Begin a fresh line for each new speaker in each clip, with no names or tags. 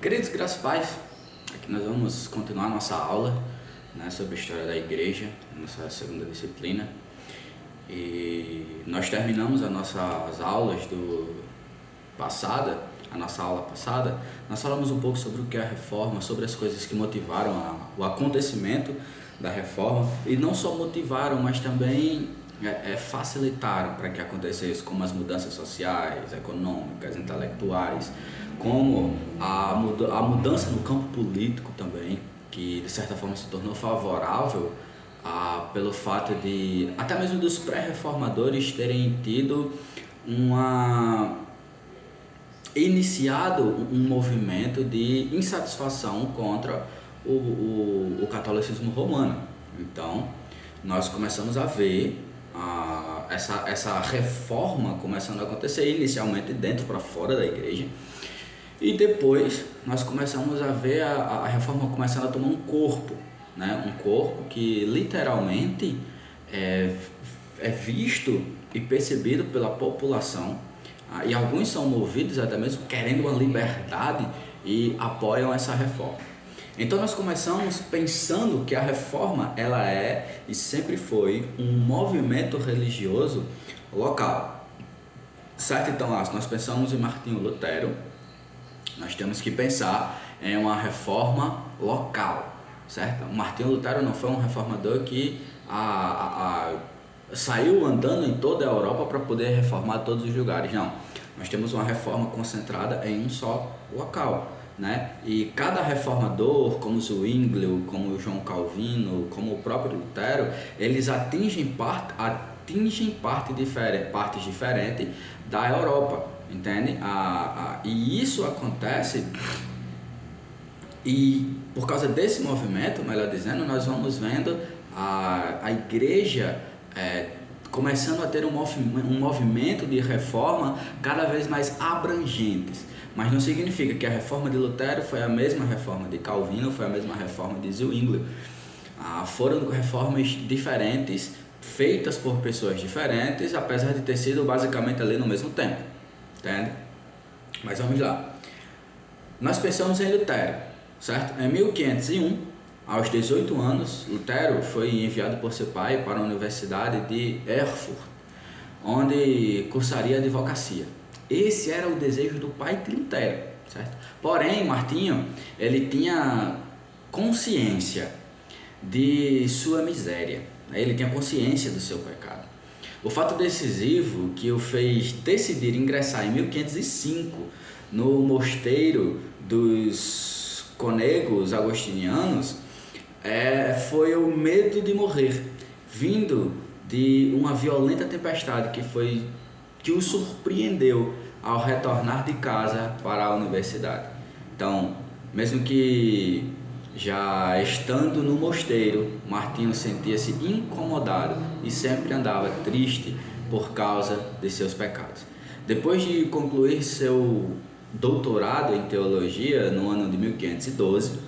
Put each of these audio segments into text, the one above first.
Queridos, graças a paz, aqui nós vamos continuar nossa aula, sobre a história da igreja, nossa segunda disciplina. E nós terminamos as nossas aulas a nossa aula passada, nós falamos um pouco sobre o que é a reforma, sobre as coisas que motivaram o acontecimento da reforma, e não só motivaram, mas também facilitaram para que acontecesse, como as mudanças sociais, econômicas, intelectuais, como a mudança no campo político também, que de certa forma se tornou favorável pelo fato de, até mesmo dos pré-reformadores terem iniciado um movimento de insatisfação contra o catolicismo romano. Então, nós começamos a ver essa reforma começando a acontecer, inicialmente dentro para fora da igreja, e depois nós começamos a ver a reforma começando a tomar um corpo, um corpo que literalmente é visto e percebido pela população, e alguns são movidos até mesmo querendo uma liberdade e apoiam essa reforma. Então nós começamos pensando que a reforma ela é e sempre foi um movimento religioso local, certo? Então nós pensamos em Martinho Lutero, nós temos que pensar em uma reforma local, certo? Martinho Lutero não foi um reformador que saiu andando em toda a Europa para poder reformar todos os lugares, não. Nós temos uma reforma concentrada em um só local, E cada reformador, como Zwinglio, como João Calvino, como o próprio Lutero, eles atingem partes diferentes da Europa, entende? E isso acontece, e por causa desse movimento, melhor dizendo, nós vamos vendo a igreja começando a ter um movimento de reforma cada vez mais abrangentes. Mas não significa que a reforma de Lutero foi a mesma reforma de Calvino, foi a mesma reforma de Zwinglio. Foram reformas diferentes, feitas por pessoas diferentes, apesar de ter sido basicamente ali no mesmo tempo, entende? Mas vamos lá. Nós pensamos em Lutero, certo? Em 1501, aos 18 anos, Lutero foi enviado por seu pai para a Universidade de Erfurt, onde cursaria advocacia. Esse era o desejo do pai de Lutero, certo? Porém, Martinho, ele tinha consciência de sua miséria, ele tinha consciência do seu pecado. O fato decisivo que o fez decidir ingressar em 1505 no mosteiro dos Cônegos Agostinianos foi o medo de morrer, vindo de uma violenta tempestade que o surpreendeu ao retornar de casa para a universidade. Então, mesmo que já estando no mosteiro, Martinho sentia-se incomodado e sempre andava triste por causa de seus pecados. Depois de concluir seu doutorado em teologia no ano de 1512,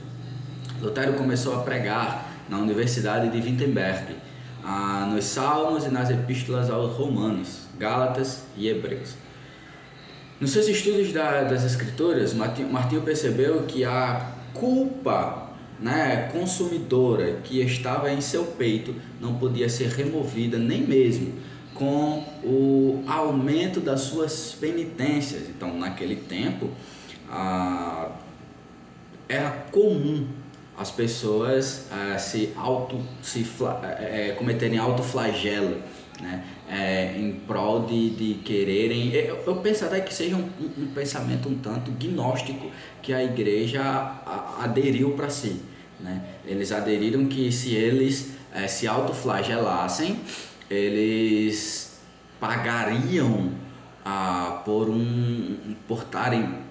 Lutero começou a pregar na Universidade de Wittenberg, nos Salmos e nas Epístolas aos Romanos, Gálatas e Hebreus. Nos seus estudos das Escrituras, Martinho percebeu que a culpa consumidora que estava em seu peito não podia ser removida nem mesmo com o aumento das suas penitências. Então, naquele tempo, era comum as pessoas cometerem autoflagelo, em prol de quererem. Eu penso até que seja um pensamento um tanto gnóstico que a igreja aderiu para si. Eles aderiram que se eles se autoflagelassem, eles pagariam por estarem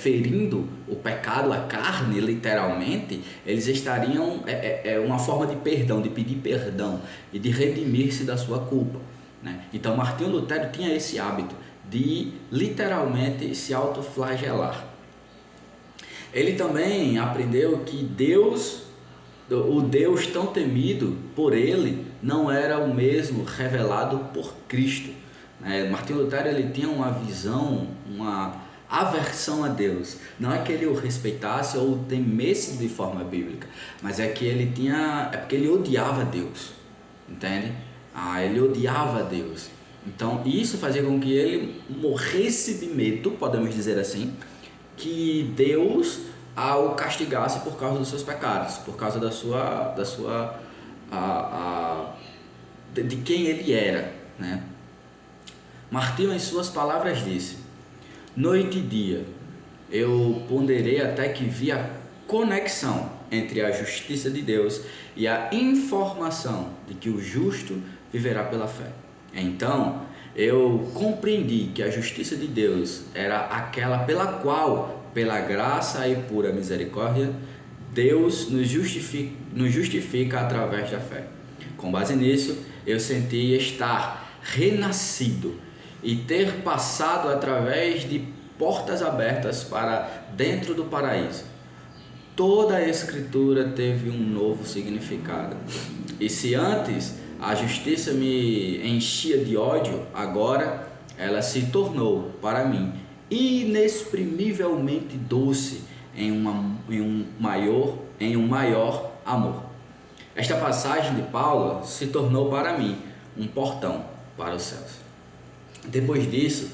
ferindo o pecado, a carne, literalmente. Eles estariam uma forma de perdão, de pedir perdão e de redimir-se da sua culpa, Então Martinho Lutero tinha esse hábito de literalmente se autoflagelar. Ele também aprendeu que o Deus tão temido por ele não era o mesmo revelado por Cristo. Martinho Lutero ele tinha uma visão, aversão a Deus. Não é que ele o respeitasse ou o temesse de forma bíblica, mas é que ele tinha, é porque ele odiava Deus, entende? Ele odiava Deus. Então isso fazia com que ele morresse de medo, podemos dizer assim, que Deus o castigasse por causa dos seus pecados, por causa de quem ele era, né? Martinho, em suas palavras, disse: noite e dia eu ponderei até que vi a conexão entre a justiça de Deus e a informação de que o justo viverá pela fé. Então eu compreendi que a justiça de Deus era aquela pela qual, pela graça e pura misericórdia, Deus nos justifica através da fé. Com base nisso, eu senti estar renascido e ter passado através de portas abertas para dentro do paraíso. Toda a Escritura teve um novo significado. E se antes a justiça me enchia de ódio, agora ela se tornou para mim inexprimivelmente doce em um maior amor. Esta passagem de Paulo se tornou para mim um portão para os céus. Depois disso,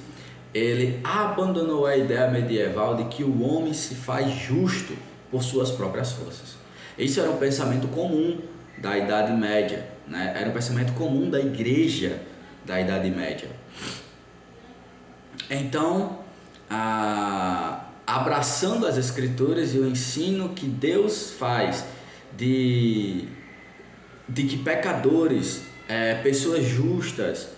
ele abandonou a ideia medieval de que o homem se faz justo por suas próprias forças. Isso era um pensamento comum da Idade Média, né? Era um pensamento comum da igreja da Idade Média. Então, abraçando as Escrituras e o ensino que Deus faz de que pecadores, pessoas justas,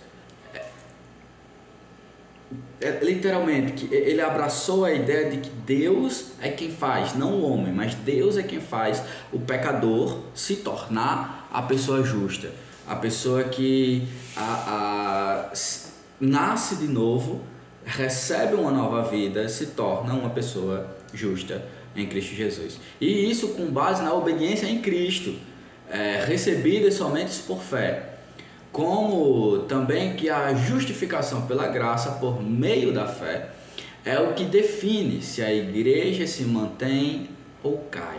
literalmente, que ele abraçou a ideia de que Deus é quem faz, não o homem, mas Deus é quem faz o pecador se tornar a pessoa justa, a pessoa que nasce de novo, recebe uma nova vida, se torna uma pessoa justa em Cristo Jesus. E isso com base na obediência em Cristo, recebida somente por fé. Como também que a justificação pela graça por meio da fé é o que define se a igreja se mantém ou cai.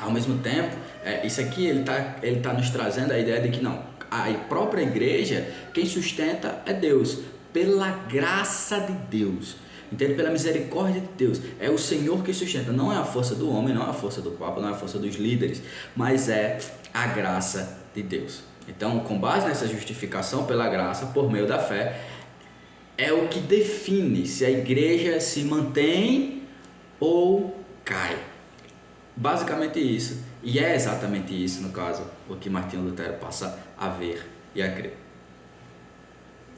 Ao mesmo tempo, isso aqui ele tá nos trazendo a ideia de que não, a própria igreja, quem sustenta é Deus, pela graça de Deus, entende? Pela misericórdia de Deus, é o Senhor que sustenta, não é a força do homem, não é a força do Papa, não é a força dos líderes, mas é a graça de Deus. Então, com base nessa justificação pela graça, por meio da fé, é o que define se a igreja se mantém ou cai. Basicamente isso, e é exatamente isso, no caso, o que Martinho Lutero passa a ver e a crer.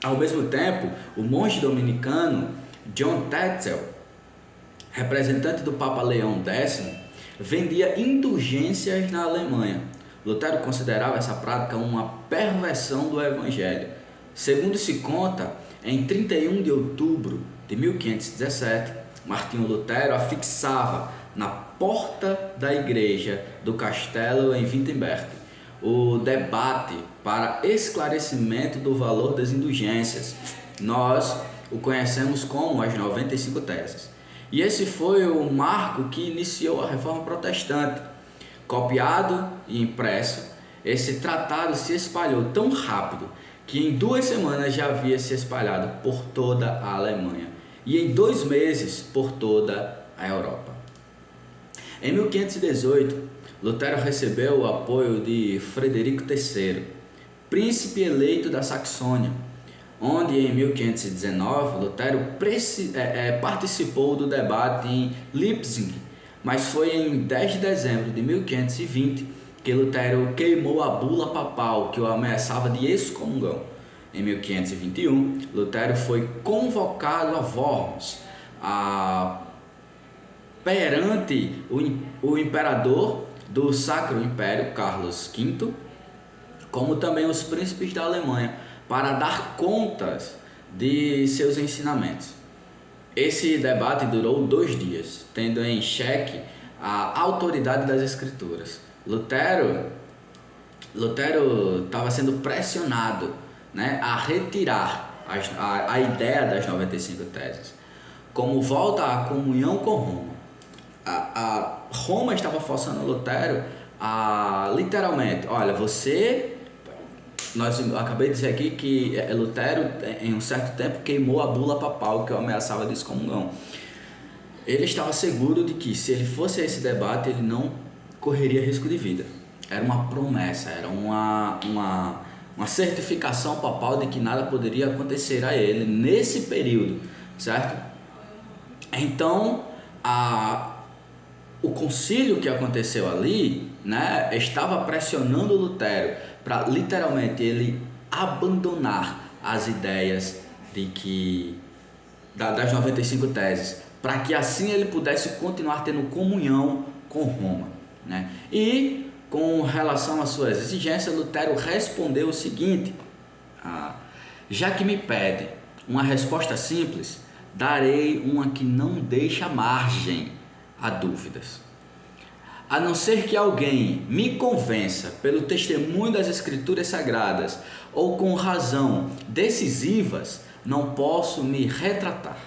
Ao mesmo tempo, o monge dominicano John Tetzel, representante do Papa Leão X, vendia indulgências na Alemanha. Lutero considerava essa prática uma perversão do Evangelho. Segundo se conta, em 31 de outubro de 1517, Martinho Lutero afixava na porta da igreja do castelo em Wittenberg o debate para esclarecimento do valor das indulgências. Nós o conhecemos como as 95 teses. E esse foi o marco que iniciou a Reforma Protestante. Copiado e impresso, esse tratado se espalhou tão rápido que em 2 semanas já havia se espalhado por toda a Alemanha e em 2 meses por toda a Europa. Em 1518, Lutero recebeu o apoio de Frederico III, príncipe eleito da Saxônia, onde em 1519 Lutero participou do debate em Leipzig, mas foi em 10 de dezembro de 1520 que Lutero queimou a bula papal que o ameaçava de excomungão. Em 1521, Lutero foi convocado a Worms perante o imperador do Sacro Império, Carlos V, como também os príncipes da Alemanha, para dar contas de seus ensinamentos. Esse debate durou 2 dias, tendo em xeque a autoridade das Escrituras. Lutero estava sendo pressionado, né, a retirar a ideia das 95 teses. como volta à comunhão com Roma. Roma estava forçando Lutero a literalmente, olha, eu acabei de dizer aqui que Lutero em um certo tempo queimou a bula papal que o ameaçava de excomunhão. Ele estava seguro de que se ele fosse a esse debate ele não correria risco de vida. Era uma promessa, era uma certificação papal de que nada poderia acontecer a ele nesse período, certo? Então, o concílio que aconteceu ali, né, estava pressionando Lutero para literalmente ele abandonar as ideias das 95 teses, para que assim ele pudesse continuar tendo comunhão com Roma, né? E com relação às suas exigências, Lutero respondeu o seguinte: já que me pede uma resposta simples, darei uma que não deixa margem a dúvidas. A não ser que alguém me convença pelo testemunho das Escrituras Sagradas ou com razão decisivas, não posso me retratar,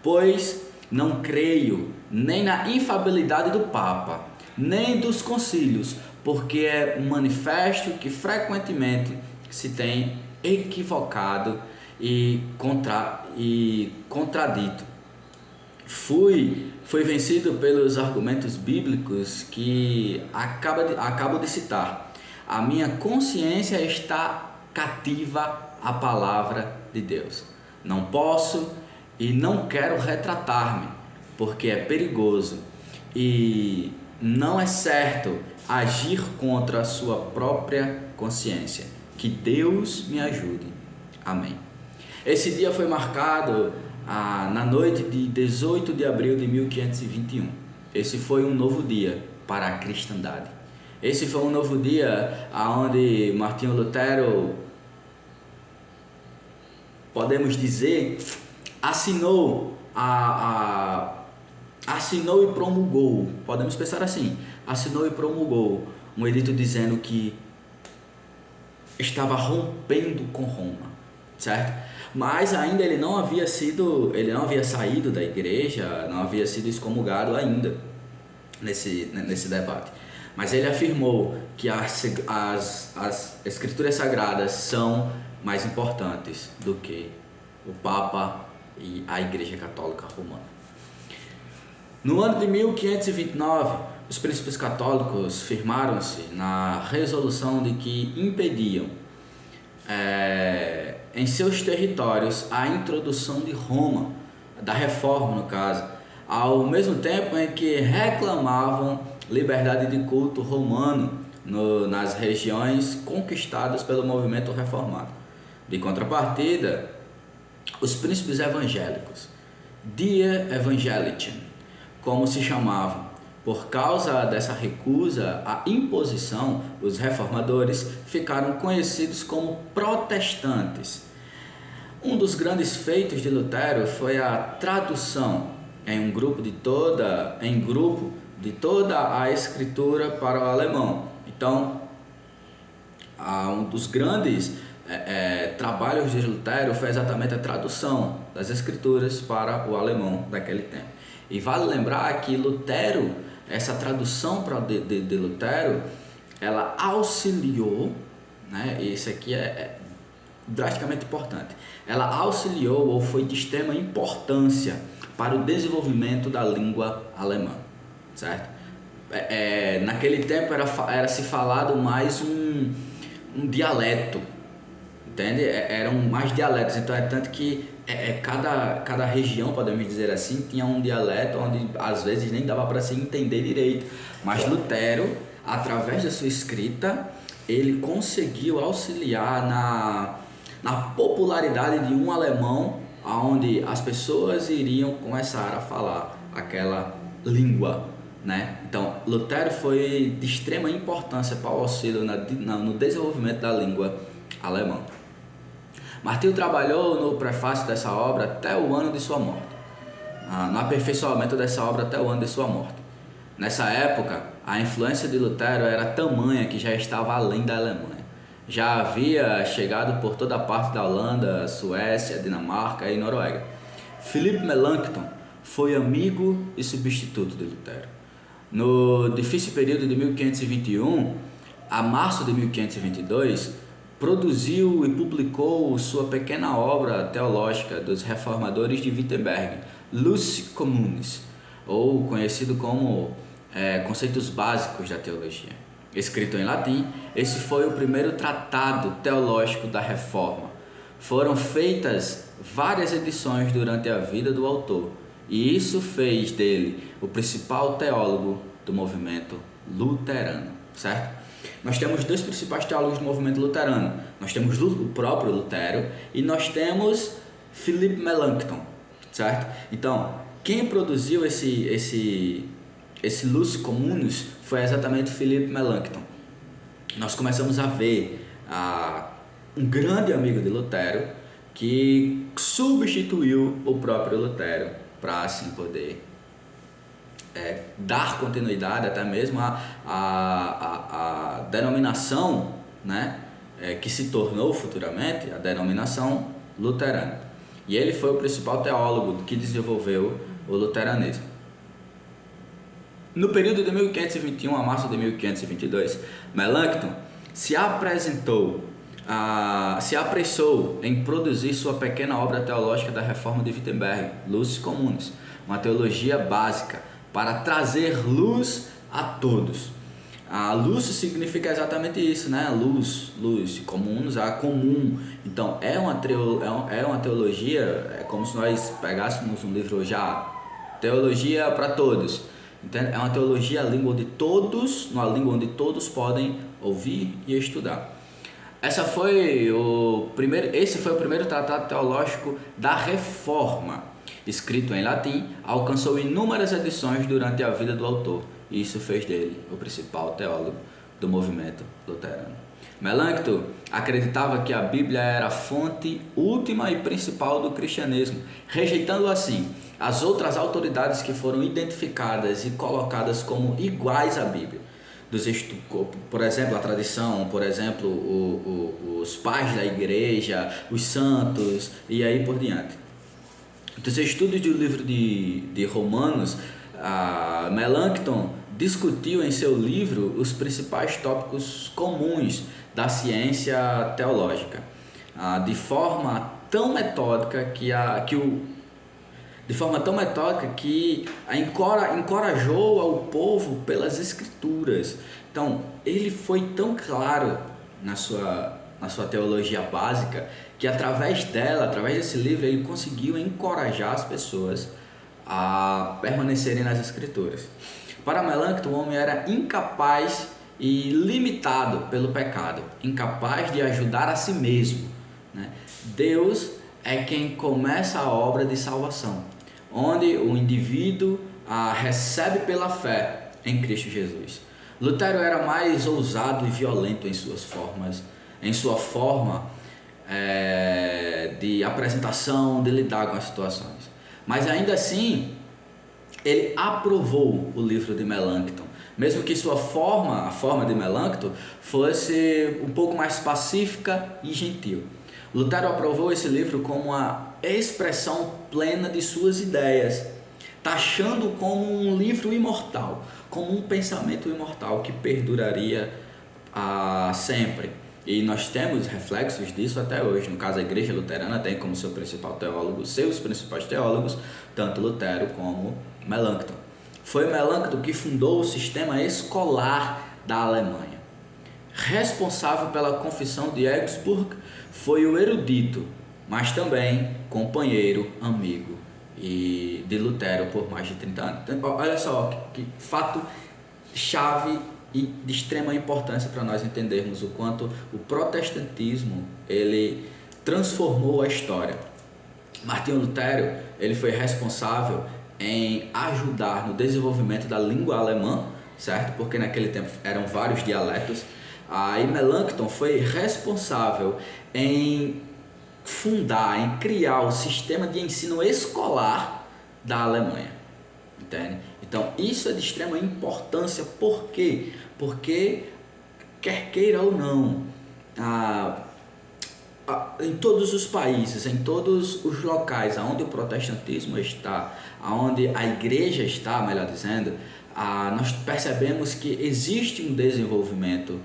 pois não creio nem na infalibilidade do Papa, nem dos concílios, porque é manifesto que frequentemente se tem equivocado e contradito. Fui vencido pelos argumentos bíblicos que acabo de citar. A minha consciência está cativa à palavra de Deus. Não posso e não quero retratar-me, porque é perigoso e não é certo agir contra a sua própria consciência. Que Deus me ajude. Amém. Esse dia foi marcado na noite de 18 de abril de 1521. Esse foi um novo dia para a cristandade. Esse foi um novo dia onde Martinho Lutero, podemos dizer, assinou e promulgou, podemos pensar assim, assinou e promulgou um edito dizendo que estava rompendo com Roma, certo? Mas ainda ele não havia saído da igreja, não havia sido excomungado ainda nesse debate. Mas ele afirmou que as Escrituras Sagradas são mais importantes do que o Papa e a Igreja Católica Romana. No ano de 1529, os príncipes católicos firmaram-se na resolução de que impediam em seus territórios a introdução de Roma, da reforma no caso, ao mesmo tempo em que reclamavam liberdade de culto romano nas regiões conquistadas pelo movimento reformado. De contrapartida, os príncipes evangélicos, Die Evangelischen, como se chamavam, por causa dessa recusa à imposição, os reformadores ficaram conhecidos como protestantes. Um dos grandes feitos de Lutero foi a tradução em grupo de toda a escritura para o alemão. Então, um dos grandes trabalhos de Lutero foi exatamente a tradução das escrituras para o alemão daquele tempo. E vale lembrar que Lutero, essa tradução de Lutero, ela auxiliou, né? Isso aqui é drasticamente importante. Ela auxiliou ou foi de extrema importância para o desenvolvimento da língua alemã, certo? Naquele tempo era se falado mais um dialeto, entende? Eram mais dialetos, então é tanto que cada região, podemos dizer assim, tinha um dialeto onde às vezes nem dava para se entender direito. Mas Lutero, através da sua escrita, ele conseguiu auxiliar na popularidade de um alemão, onde as pessoas iriam começar a falar aquela língua, né? Então, Lutero foi de extrema importância para o auxílio no desenvolvimento da língua alemã. Martinho trabalhou no prefácio dessa obra até o ano de sua morte, no aperfeiçoamento dessa obra até o ano de sua morte. Nessa época, a influência de Lutero era tamanha que já estava além da Alemanha. Já havia chegado por toda a parte da Holanda, Suécia, Dinamarca e Noruega. Philippe Melanchthon foi amigo e substituto de Lutero. No difícil período de 1521 a março de 1522, produziu e publicou sua pequena obra teológica dos reformadores de Wittenberg, Lucis Communis, ou conhecido como Conceitos Básicos da Teologia. Escrito em latim, esse foi o primeiro tratado teológico da Reforma. Foram feitas várias edições durante a vida do autor, e isso fez dele o principal teólogo do movimento luterano, certo? Nós temos dois principais teólogos do movimento luterano. Nós temos o próprio Lutero e nós temos Philippe Melanchthon, certo? Então, quem produziu esse Lucis Communis foi exatamente Philippe Melanchthon. Nós começamos a ver um grande amigo de Lutero que substituiu o próprio Lutero para assim poder dar continuidade até mesmo a denominação, né, que se tornou futuramente a denominação luterana. E ele foi o principal teólogo que desenvolveu o luteranismo. No período de 1521 a março de 1522, Melanchthon se apressou em produzir sua pequena obra teológica da Reforma de Wittenberg, Lucis Communis, uma teologia básica para trazer luz a todos. A luz significa exatamente isso, né? Luz, comuns, a comum. Então é uma teologia, é como se nós pegássemos um livro já, teologia para todos. Entende? É uma teologia, uma língua onde todos podem ouvir e estudar. Esse foi o primeiro tratado teológico da Reforma. Escrito em latim, alcançou inúmeras edições durante a vida do autor, e isso fez dele o principal teólogo do movimento luterano. Melanchthon acreditava que a Bíblia era a fonte última e principal do cristianismo, rejeitando assim as outras autoridades que foram identificadas e colocadas como iguais à Bíblia. Por exemplo, a tradição, por exemplo, os pais da igreja, os santos e aí por diante. Dos estudos do livro de Romanos, Melanchthon discutiu em seu livro os principais tópicos comuns da ciência teológica, de forma tão metódica que encorajou ao povo pelas escrituras. Então, ele foi tão claro na sua teologia básica que através desse livro, ele conseguiu encorajar as pessoas a permanecerem nas escrituras. Para Melanchthon, o homem era incapaz e limitado pelo pecado, incapaz de ajudar a si mesmo, né? Deus é quem começa a obra de salvação, onde o indivíduo recebe pela fé em Cristo Jesus. Lutero era mais ousado e violento em sua forma de apresentação, de lidar com as situações. Mas ainda assim, ele aprovou o livro de Melanchthon, mesmo que a forma de Melanchthon, fosse um pouco mais pacífica e gentil. Lutero aprovou esse livro como a expressão plena de suas ideias, taxando como um livro imortal, como um pensamento imortal que perduraria sempre. E nós temos reflexos disso até hoje. No caso, a Igreja Luterana tem como seus principais teólogos, tanto Lutero como Melanchthon. Foi Melanchthon que fundou o sistema escolar da Alemanha. Responsável pela Confissão de Augsburg, foi o erudito, mas também companheiro, amigo de Lutero por mais de 30 anos. Então, olha só que fato chave e de extrema importância para nós entendermos o quanto o protestantismo ele transformou a história. Martinho Lutero ele foi responsável em ajudar no desenvolvimento da língua alemã, certo? Porque naquele tempo eram vários dialetos. E Melanchthon foi responsável em criar o sistema de ensino escolar da Alemanha. Entende? Então, isso é de extrema importância. Por quê? Porque, quer queira ou não, em todos os países, em todos os locais onde o protestantismo está, onde a igreja está, melhor dizendo, nós percebemos que existe um desenvolvimento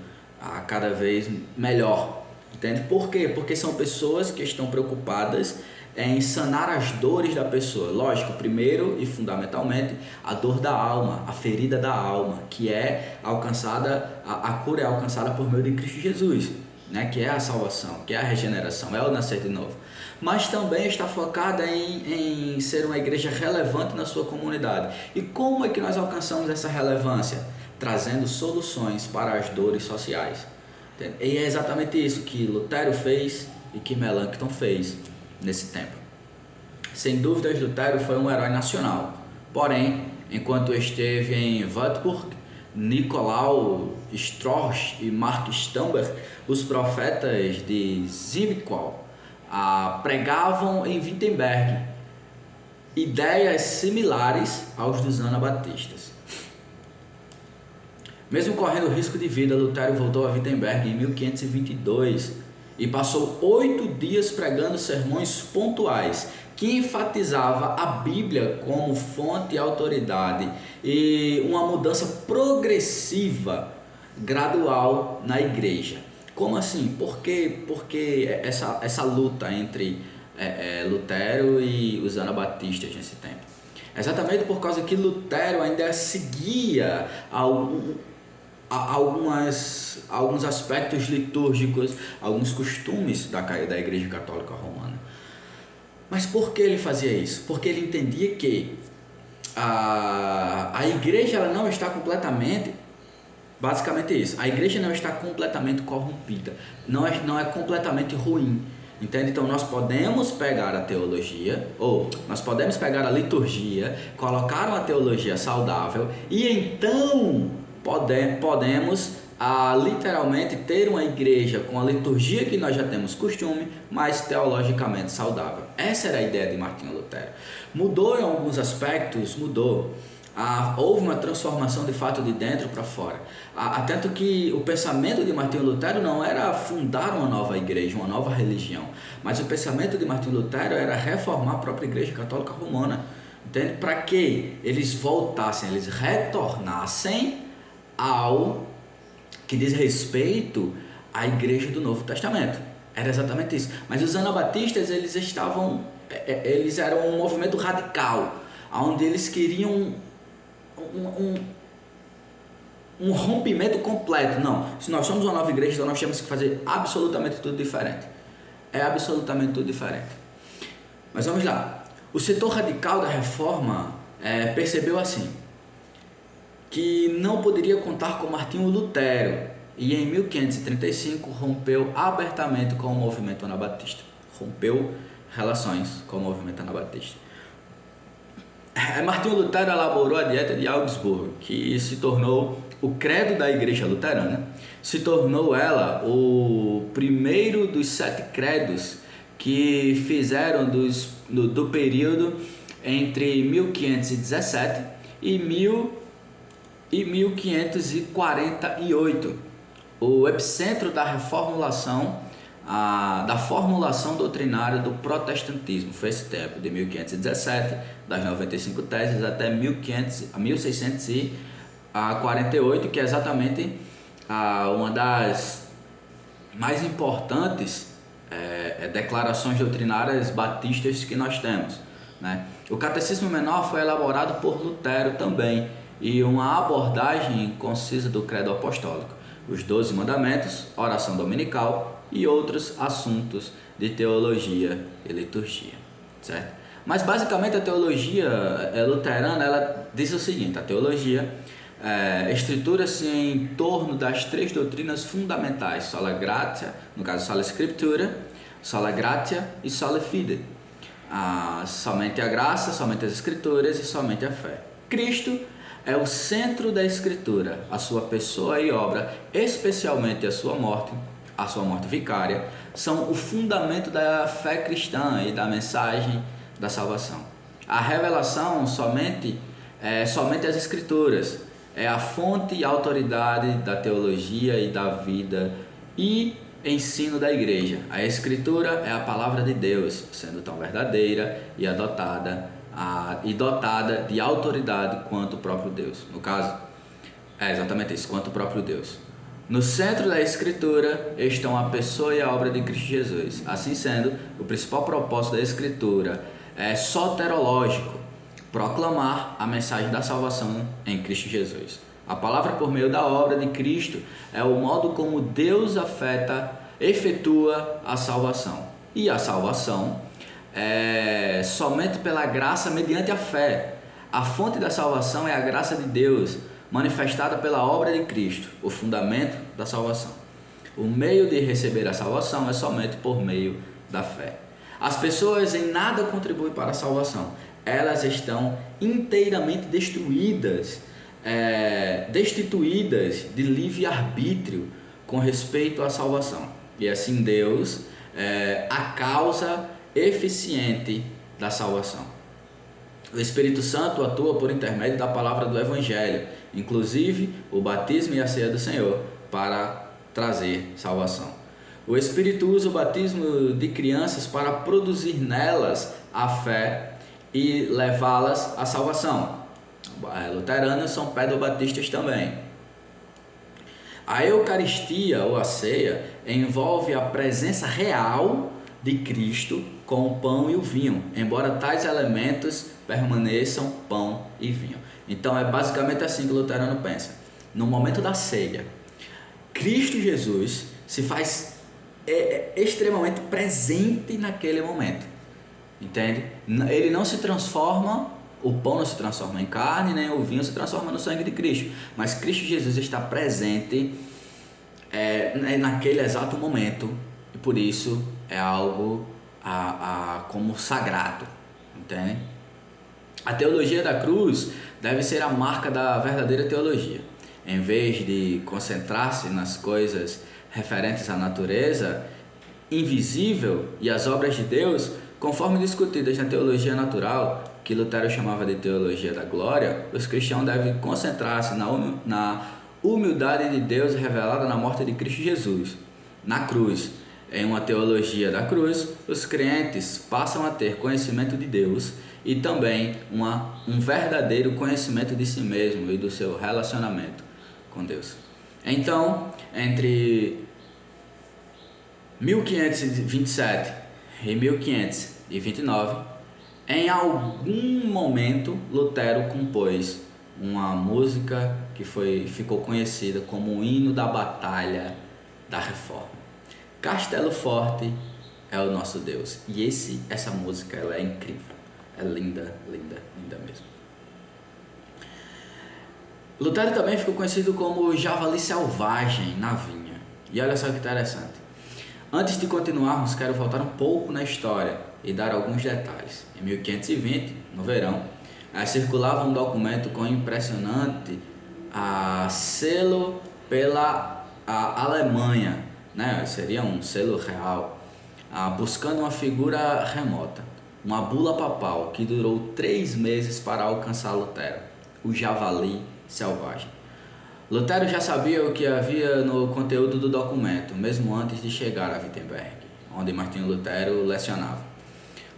cada vez melhor, entende? Por quê? Porque são pessoas que estão preocupadas em sanar as dores da pessoa. Lógico, primeiro e fundamentalmente, a dor da alma, a ferida da alma, que é alcançada, a cura é alcançada por meio de Cristo Jesus, né? Que é a salvação, que é a regeneração, é o nascer de novo. Mas também está focada em ser uma igreja relevante na sua comunidade. E como é que nós alcançamos essa relevância? Trazendo soluções para as dores sociais. Entende? E é exatamente isso que Lutero fez e que Melanchthon fez nesse tempo. Sem dúvidas, Lutero foi um herói nacional. Porém, enquanto esteve em Wartburg, Nicolau Strauss e Mark Stamberg, os profetas de Zwickau, pregavam em Wittenberg ideias similares aos dos anabatistas. Mesmo correndo risco de vida, Lutero voltou a Wittenberg em 1522 e passou 8 dias pregando sermões pontuais que enfatizava a Bíblia como fonte e autoridade e uma mudança progressiva, gradual na igreja. Como assim? Por que essa luta entre Lutero e os anabatistas nesse tempo? Exatamente por causa que Lutero ainda seguia alguns aspectos litúrgicos, alguns costumes da Igreja Católica Romana. Mas por que ele fazia isso? Porque ele entendia que a igreja ela não está completamente, basicamente isso, a igreja não está completamente corrompida, não é completamente ruim, entende? Então nós podemos pegar a teologia, ou nós podemos pegar a liturgia, colocar uma teologia saudável e então podemos literalmente ter uma igreja com a liturgia que nós já temos costume, mas teologicamente saudável. Essa era a ideia de Martinho Lutero. Mudou em alguns aspectos, mudou. Houve uma transformação de fato de dentro para fora. Tanto que o pensamento de Martinho Lutero não era fundar uma nova igreja, uma nova religião, mas o pensamento de Martinho Lutero era reformar a própria Igreja Católica Romana. Entende? Para que eles voltassem, eles retornassem ao que diz respeito à igreja do Novo Testamento. Era exatamente isso. Mas os anabatistas, eles eram um movimento radical, onde eles queriam um rompimento completo. Não, se nós somos uma nova igreja, então nós temos que fazer absolutamente tudo diferente. É absolutamente tudo diferente. Mas vamos lá. O setor radical da reforma percebeu assim, que não poderia contar com Martinho Lutero, e em 1535 rompeu abertamente com o movimento anabatista. Rompeu relações com o movimento anabatista. Martinho Lutero elaborou a Dieta de Augsburgo, que se tornou o credo da Igreja Luterana, se tornou ela o primeiro dos 7 credos que fizeram do período entre 1517 e 1548, o epicentro da reformulação, da formulação doutrinária do protestantismo. Foi esse tempo, de 1517, das 95 teses, até 1648, que é exatamente uma das mais importantes declarações doutrinárias batistas que nós temos, né? O Catecismo Menor foi elaborado por Lutero também, e uma abordagem concisa do credo apostólico, os 12 mandamentos, oração dominical e outros assuntos de teologia e liturgia, certo? Mas basicamente a teologia luterana, ela diz o seguinte: a teologia estrutura-se em torno das 3 doutrinas fundamentais: sola gratia, no caso sola scriptura, sola gratia e sola fide. Somente a graça, somente as escrituras e somente a fé. Cristo é o centro da Escritura, a sua pessoa e obra, especialmente a sua morte vicária, são o fundamento da fé cristã e da mensagem da salvação. A revelação somente as Escrituras, é a fonte e autoridade da teologia e da vida, e ensino da igreja. A Escritura é a palavra de Deus, sendo tão verdadeira e dotada de autoridade quanto o próprio Deus. No caso, é exatamente isso, quanto o próprio Deus. No centro da Escritura estão a pessoa e a obra de Cristo Jesus. Assim sendo, o principal propósito da Escritura é soterológico, proclamar a mensagem da salvação em Cristo Jesus. A palavra por meio da obra de Cristo é o modo como Deus efetua a salvação. E a salvação é somente pela graça mediante a fé. A fonte da salvação é a graça de Deus, manifestada pela obra de Cristo, o fundamento da salvação. O meio de receber a salvação é somente por meio da fé. As pessoas em nada contribuem para a salvação. Elas estão inteiramente destruídas, destituídas de livre-arbítrio com respeito à salvação. E assim Deus é a causa eficiente da salvação. O Espírito Santo atua por intermédio da palavra do Evangelho, inclusive o batismo e a ceia do Senhor, para trazer salvação. O Espírito usa o batismo de crianças para produzir nelas a fé e levá-las à salvação. Luteranos são pedobatistas também. A Eucaristia ou a ceia envolve a presença real de Cristo com o pão e o vinho, embora tais elementos permaneçam pão e vinho. Então é basicamente assim que o luterano pensa. No momento da ceia, Cristo Jesus se faz extremamente presente naquele momento, entende? Ele não se transforma, o pão não se transforma em carne, nem o vinho se transforma no sangue de Cristo, mas Cristo Jesus está presente naquele exato momento, e por isso é algo como sagrado, entende? A teologia da cruz deve ser a marca da verdadeira teologia. Em vez de concentrar-se nas coisas referentes à natureza invisível e às obras de Deus, conforme discutidas na teologia natural, que Lutero chamava de teologia da glória, os cristãos devem concentrar-se na humildade de Deus revelada na morte de Cristo Jesus, na cruz. Em uma teologia da cruz, os crentes passam a ter conhecimento de Deus e também um verdadeiro conhecimento de si mesmo e do seu relacionamento com Deus. Então, entre 1527 e 1529, em algum momento, Lutero compôs uma música que ficou conhecida como o hino da batalha da Reforma. Castelo Forte é o nosso Deus. E essa música ela é incrível. É linda, linda, linda mesmo. Lutero também ficou conhecido como javali selvagem na vinha. E olha só que interessante. Antes de continuarmos, quero voltar um pouco na história e dar alguns detalhes. Em 1520, no verão, circulava um documento com impressionante selo pela Alemanha, né? Seria um selo real, buscando uma figura remota, uma bula papal que durou 3 meses para alcançar Lutero, o javali selvagem. Lutero já sabia o que havia no conteúdo do documento, mesmo antes de chegar a Wittenberg, onde Martinho Lutero lecionava.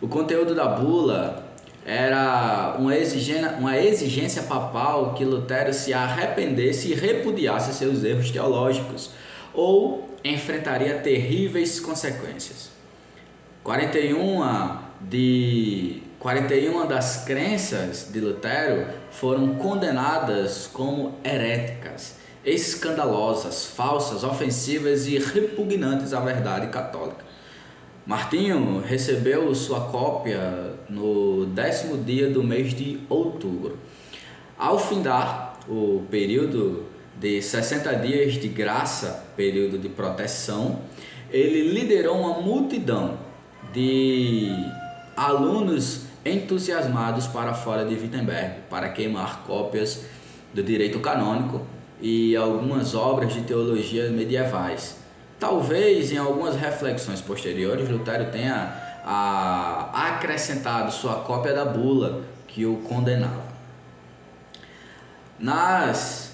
O conteúdo da bula era uma exigência papal que Lutero se arrependesse e repudiasse seus erros teológicos, ou enfrentaria terríveis consequências. 41 das crenças de Lutero foram condenadas como heréticas, escandalosas, falsas, ofensivas e repugnantes à verdade católica. Martinho recebeu sua cópia no 10º dia do mês de outubro. Ao findar o período de 60 dias de graça, período de proteção, ele liderou uma multidão de alunos entusiasmados para fora de Wittenberg para queimar cópias do direito canônico e algumas obras de teologia medievais. Talvez em algumas reflexões posteriores Lutero tenha acrescentado sua cópia da bula que o condenava. Nas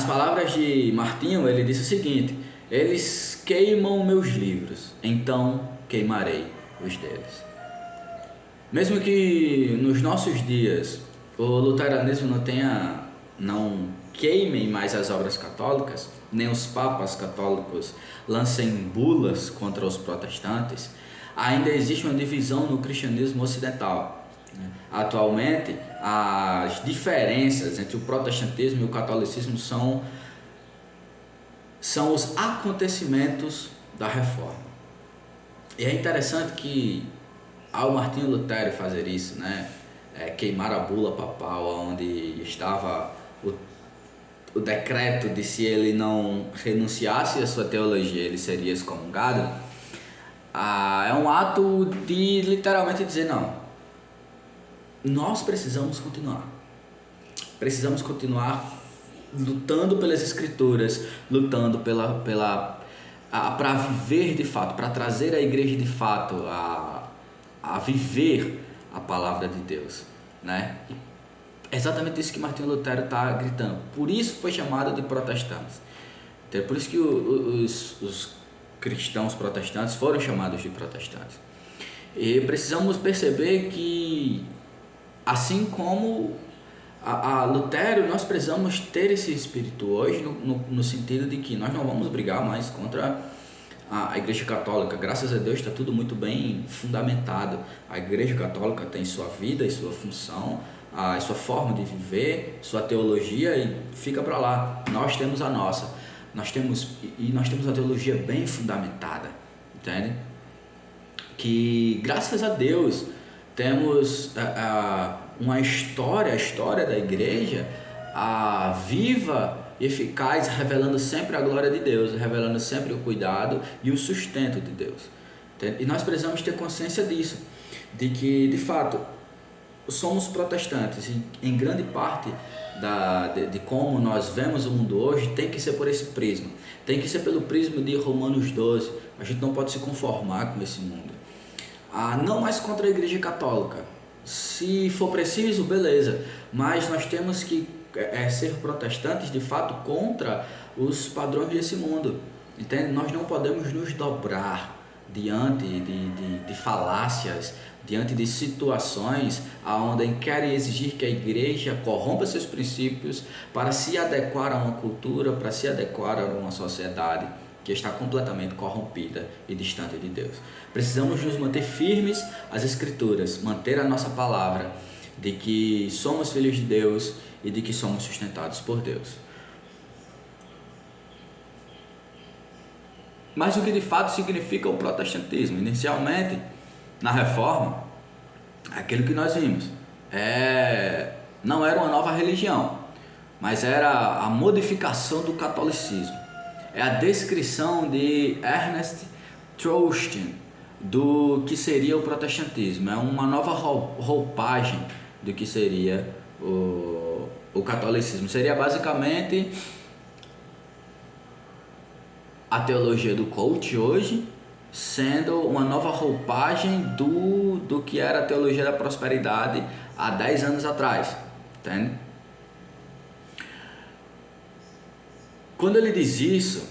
palavras de Martinho, ele disse o seguinte: eles queimam meus livros, então queimarei os deles. Mesmo que nos nossos dias o luteranismo não queimem mais as obras católicas, nem os papas católicos lancem bulas contra os protestantes, ainda existe uma divisão no cristianismo ocidental. Atualmente, as diferenças entre o protestantismo e o catolicismo são os acontecimentos da reforma. E é interessante que, ao Martinho Lutero fazer isso, queimar a bula papal onde estava o decreto de se ele não renunciasse à sua teologia, ele seria excomungado, é um ato de literalmente dizer: não, nós precisamos continuar lutando pelas escrituras, lutando para viver de fato, para trazer a igreja de fato a viver a palavra de Deus, É exatamente isso que Martinho Lutero está gritando. Por isso foi chamado de protestantes. Então, por isso que os cristãos protestantes foram chamados de protestantes. E precisamos perceber que, assim como a Lutero, nós precisamos ter esse espírito hoje no sentido de que nós não vamos brigar mais contra a Igreja Católica. Graças a Deus está tudo muito bem fundamentado. A Igreja Católica tem sua vida e sua função, a sua forma de viver, sua teologia, e fica para lá. Nós temos a nossa. Nós temos uma teologia bem fundamentada, entende? Que graças a Deus temos a história da igreja viva e eficaz, revelando sempre a glória de Deus, revelando sempre o cuidado e o sustento de Deus. Entende? E nós precisamos ter consciência disso, de que de fato somos protestantes, e em grande parte de como nós vemos o mundo hoje tem que ser por esse prisma, tem que ser pelo prisma de Romanos 12. A gente não pode se conformar com esse mundo. Não mais contra a Igreja Católica, se for preciso, beleza, mas nós temos que ser protestantes de fato contra os padrões desse mundo, entende? Nós não podemos nos dobrar diante de falácias, diante de situações onde querem exigir que a igreja corrompa seus princípios para se adequar a uma cultura, para se adequar a uma sociedade que está completamente corrompida e distante de Deus. Precisamos nos manter firmes às Escrituras, manter a nossa palavra de que somos filhos de Deus e de que somos sustentados por Deus. Mas o que de fato significa o protestantismo? Inicialmente, na Reforma, aquilo que nós vimos não era uma nova religião, mas era a modificação do catolicismo. É a descrição de Ernest Trosten do que seria o protestantismo. É uma nova roupagem do que seria o catolicismo. Seria basicamente a teologia do coach hoje, sendo uma nova roupagem do que era a teologia da prosperidade há 10 anos atrás, entende? Quando ele diz isso,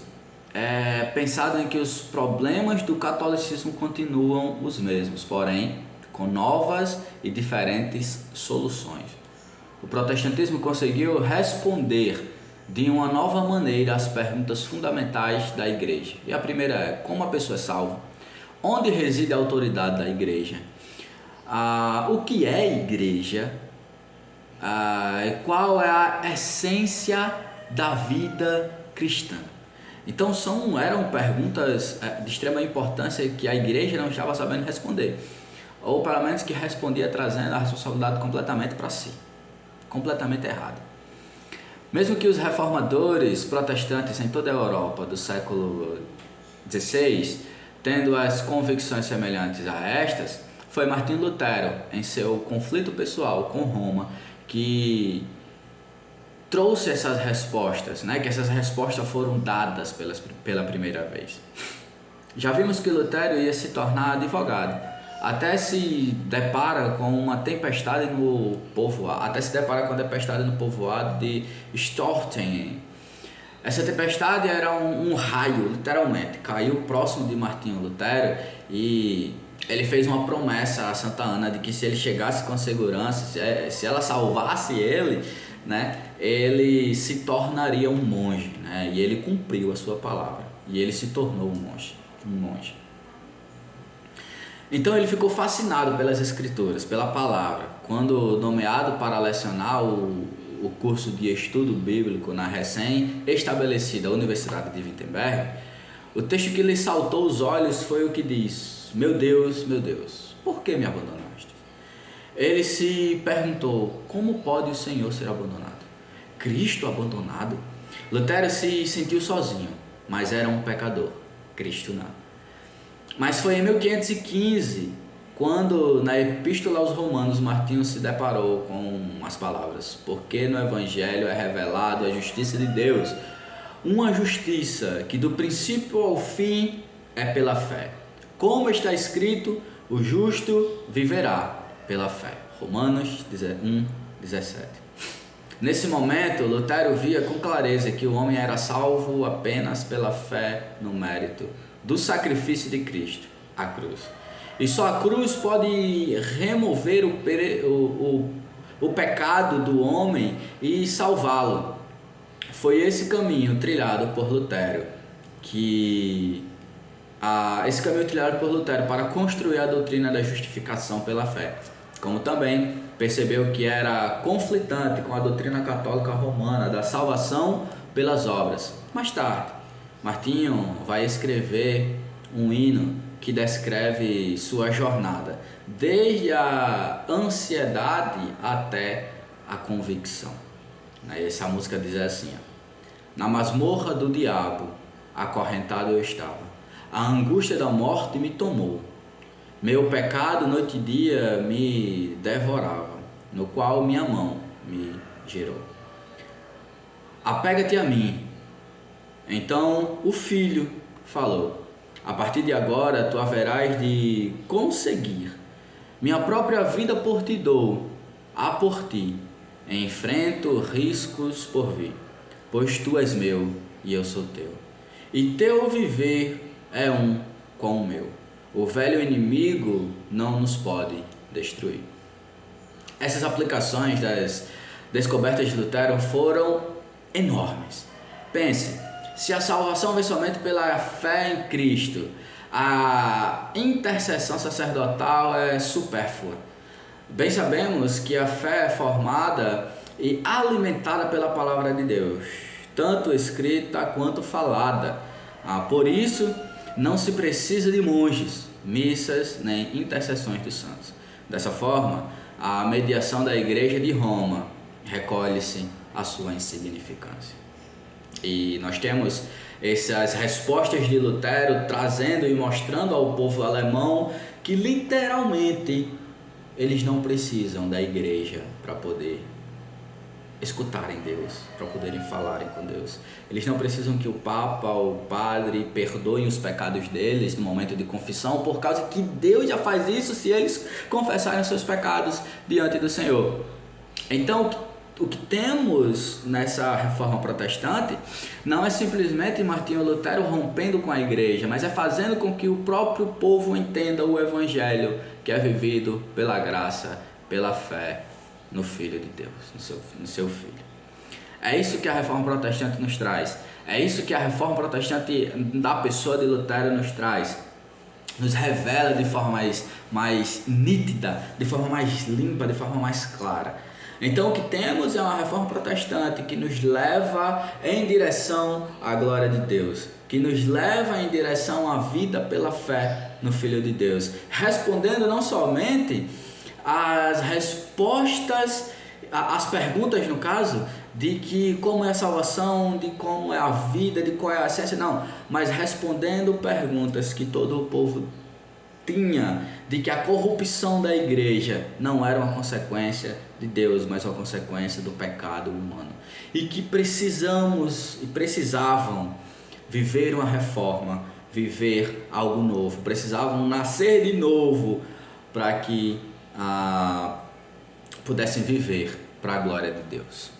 é pensado em que os problemas do catolicismo continuam os mesmos, porém com novas e diferentes soluções. O protestantismo conseguiu responder de uma nova maneira as perguntas fundamentais da igreja. E a primeira é: como a pessoa é salva? Onde reside a autoridade da igreja? O que é igreja? Qual é a essência da vida cristã? Então eram perguntas de extrema importância que a igreja não estava sabendo responder, ou pelo menos que respondia trazendo a responsabilidade completamente para si, completamente errada. Mesmo que os reformadores protestantes em toda a Europa do século XVI, tendo as convicções semelhantes a estas, foi Martinho Lutero, em seu conflito pessoal com Roma, que trouxe essas respostas, que essas respostas foram dadas pela primeira vez. Já vimos que Lutero ia se tornar advogado, até se depara com uma tempestade no povoado, de Stortingen. Essa tempestade era um raio, literalmente, caiu próximo de Martinho Lutero e ele fez uma promessa a Santa Ana de que se ele chegasse com segurança, se ela salvasse ele, né, ele se tornaria um monge, né, e ele cumpriu a sua palavra e ele se tornou um monge. Então ele ficou fascinado pelas escrituras, pela palavra. Quando nomeado para lecionar o curso de estudo bíblico na recém-estabelecida Universidade de Wittenberg, o texto que lhe saltou os olhos foi o que diz: meu Deus, por que me abandonaste? Ele se perguntou: como pode o Senhor ser abandonado? Cristo abandonado? Lutero se sentiu sozinho, mas era um pecador, Cristo não. Mas foi em 1515, quando na Epístola aos Romanos, Martinho se deparou com as palavras: porque no Evangelho é revelado a justiça de Deus, uma justiça que do princípio ao fim é pela fé. Como está escrito, o justo viverá pela fé. Romanos 1:17. Nesse momento, Lutero via com clareza que o homem era salvo apenas pela fé no mérito do sacrifício de Cristo, a cruz. E só a cruz pode remover o pecado do homem e salvá-lo. Foi esse caminho trilhado por Lutero, para construir a doutrina da justificação pela fé. Como também percebeu que era conflitante com a doutrina católica romana da salvação pelas obras. Mais tarde, Martinho vai escrever um hino que descreve sua jornada, desde a ansiedade até a convicção. Essa música diz assim: na masmorra do diabo, acorrentado eu estava, a angústia da morte me tomou, meu pecado noite e dia me devorava, no qual minha mão me gerou. Apega-te a mim. Então o filho falou: a partir de agora tu haverás de conseguir, minha própria vida por ti dou, a por ti enfrento riscos por vir, pois tu és meu e eu sou teu, e teu viver é um com o meu, o velho inimigo não nos pode destruir. Essas aplicações das descobertas de Lutero foram enormes. Pense, se a salvação vem somente pela fé em Cristo, a intercessão sacerdotal é supérflua. Bem sabemos que a fé é formada e alimentada pela palavra de Deus, tanto escrita quanto falada. Por isso, não se precisa de monges, missas nem intercessões dos santos. Dessa forma, a mediação da Igreja de Roma recolhe-se à sua insignificância. E nós temos essas respostas de Lutero trazendo e mostrando ao povo alemão que literalmente eles não precisam da igreja para poder escutarem Deus, para poderem falarem com Deus. Eles não precisam que o Papa ou o Padre perdoem os pecados deles no momento de confissão, por causa que Deus já faz isso se eles confessarem os seus pecados diante do Senhor. Então, o que temos nessa reforma protestante não é simplesmente Martinho Lutero rompendo com a igreja, mas é fazendo com que o próprio povo entenda o evangelho que é vivido pela graça, pela fé no Filho de Deus, no seu Filho. É isso que a reforma protestante nos traz. É isso que a reforma protestante da pessoa de Lutero nos traz. Nos revela de forma mais nítida, de forma mais limpa, de forma mais clara. Então o que temos é uma reforma protestante que nos leva em direção à glória de Deus, que nos leva em direção à vida pela fé no Filho de Deus, respondendo não somente as respostas, as perguntas no caso, de que como é a salvação, de como é a vida, de qual é a essência, não, mas respondendo perguntas que todo o povo tinha, de que a corrupção da igreja não era uma consequência de Deus, mas uma consequência do pecado humano, e que precisavam viver uma reforma, viver algo novo, precisavam nascer de novo para que pudessem viver para a glória de Deus.